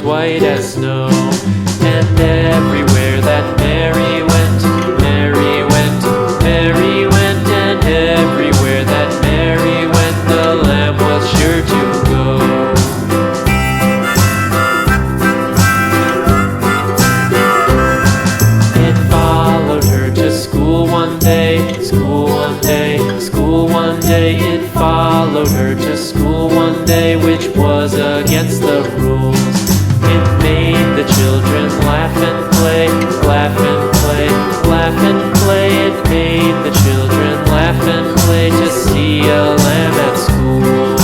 white as snow. And everywhere that Mary went, Mary went, Mary went, and everywhere that Mary went, the lamb was sure to go. It followed her to school one day, school one day, school one day. It followed her to school one day, which was against the rules. It made the children laugh and play, laugh and play, laugh and play. It made the children laugh and play to see a lamb at school.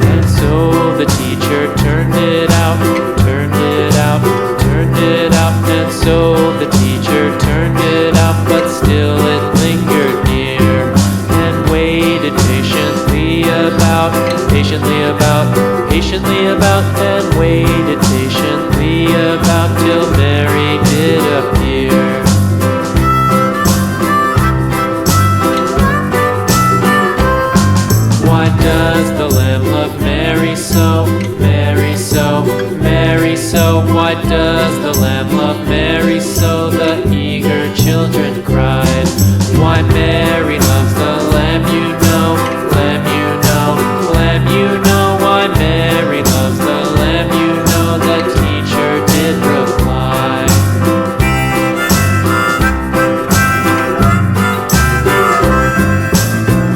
And so the teacher turned it out, turned it out, turned it out. And so the teacher turned it out, but still it lingered near and waited patiently about, patiently about, patiently about, and waited patiently about till Mary did appear. Why does the lamb love Mary so, Mary so, Mary so? Why does the lamb love Mary so? The eager children cried. Why Mary loves the lamb, you know, lamb, you know, lamb, you know. Why Mary loves the lamb, you know, the teacher did reply.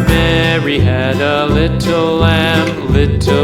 Mary had a little lamb, little